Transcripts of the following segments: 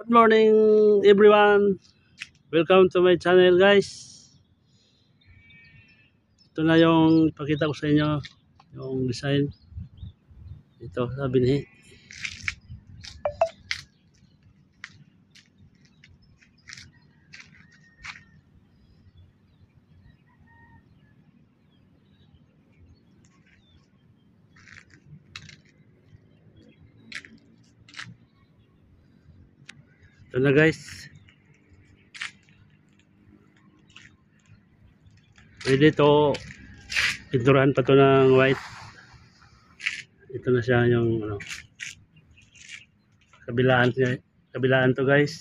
Good morning everyone. Welcome to my channel guys. Ito na yung ipakita ko sa inyo yung design. Ito sa binhi. Ito na guys. Pwede ito pinturahan pa to ng white. Ito na siya yung ano, kabilaan to guys.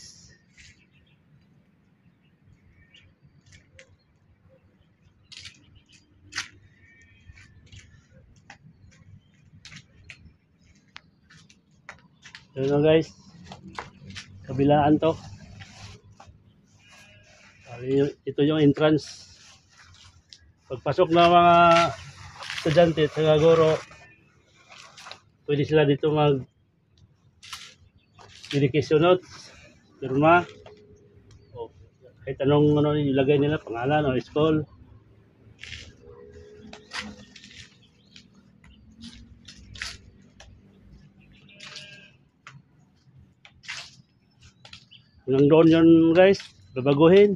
Ito na guys. Kabilaan to. Ito yung entrance. Pagpasok ng mga estudyante at mga guro, pwede sila dito mag dedication notes, pirma, o kahit anong ano, ilagay nila, pangalan o school. Hanggang doon yun guys, babaguhin.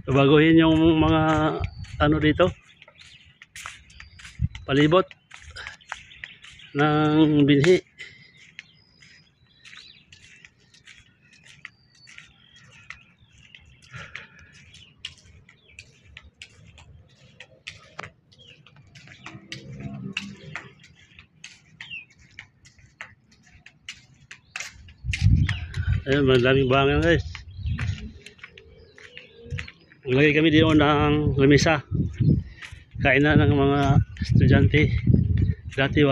Babaguhin yung mga ano dito, palibot ng binhi. Ayun, madaming bangan guys. Maglagay kami dito ng lamesa, kainan ng mga estudyante. Dati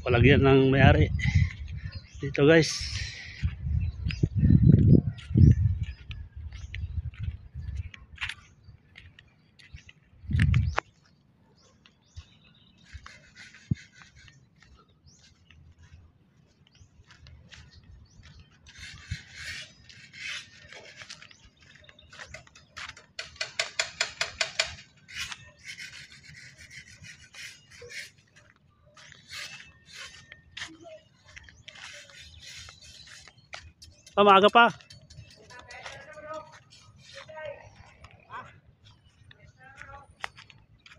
walagyan ng may-ari dito guys. Maaga pa.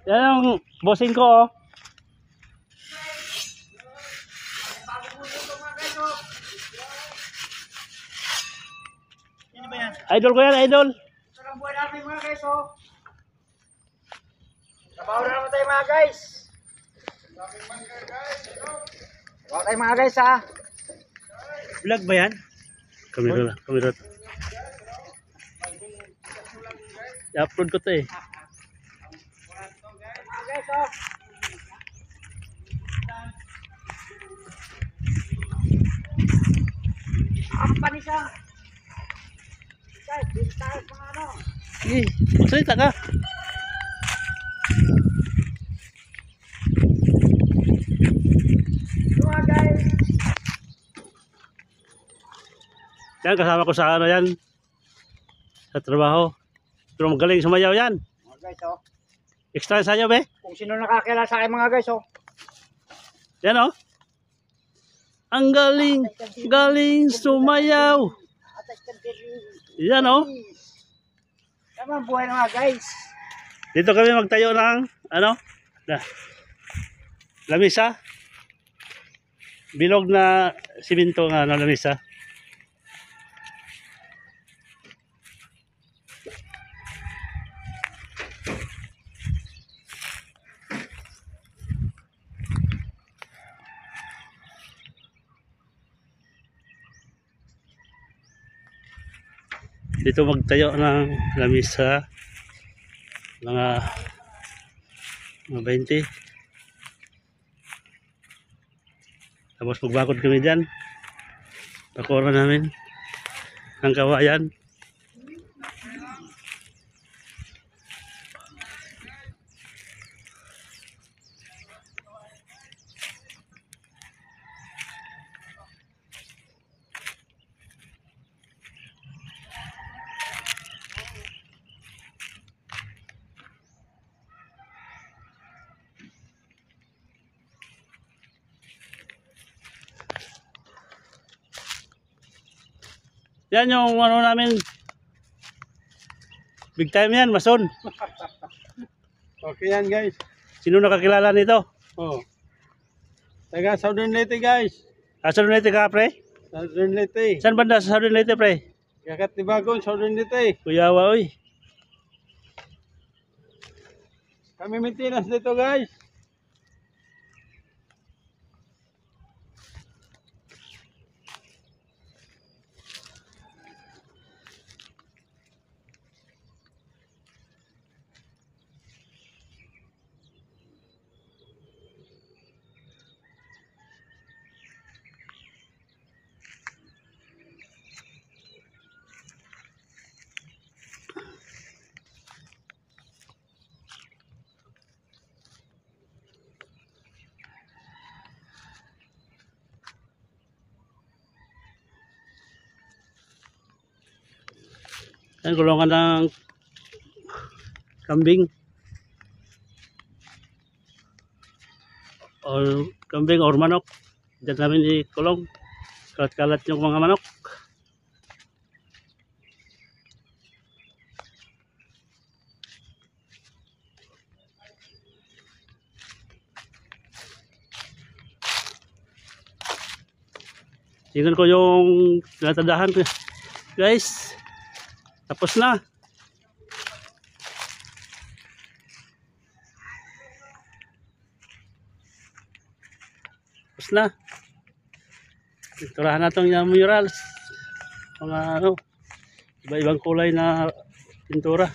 Yan ang bossing ko oh. Idol ko yan, idol. Sarang buhay namin mga guys oh. Trabaho na naman tayo mga guys. Trabaho tayo mga guys ha. Vlog ba yan? Kamera. I-upload ko to eh. Mga guys oh. Ang panisa. Guys, dito tayo mga ano. Sige, magsalita ka. Ito mga guys. Yan, kasama ko sa ano yan, sa trabaho. Pero magaling sumayaw yan. Mga guys oh. Extra sayaw be. Kung sino nakakilala sa akin mga guys oh. Yan oh. Ang galing sumayaw. Yan oh. Tama buhay na mga guys. Dito kami magtayo ng ano? Lamisa. Bilog na simento nga na lamisa. Dito magtayo ng lamisa, mga 20. Tapos magbakod kami dyan. Pakura namin ng kawayan. Yan yung ano namin. Big time yan, mason. Okay yan guys. Sino nakakilala nito? Oh. Taga Southern Leyte guys. Southern Leyte ka, pre? Southern Leyte. Saan banda sa Southern Leyte, pre? Kakat Tibagon, Southern Leyte. Kuyawa, oy. Kami maintenance dito guys. Yan, kulungan ng kambing. Or kambing or manok. Diyan namin ikulong. Kalat-kalat yung mga manok. Tingnan ko yung tinatadahan ko. Guys, tapos na. Tapos na. Pinturahan natin yung murals. Mga ano, iba-ibang kulay na pintura.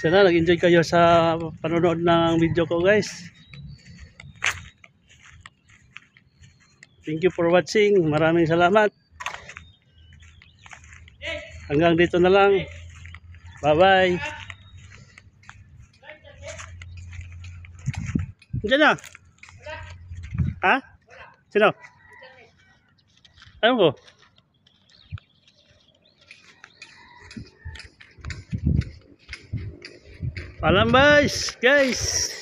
Sana nag-enjoy kayo sa panonood ng video ko, guys. Thank you for watching. Maraming salamat. Hanggang dito na lang. Bye-bye. Diyan na. Ha? Sino? Ano ko? Paalam, guys.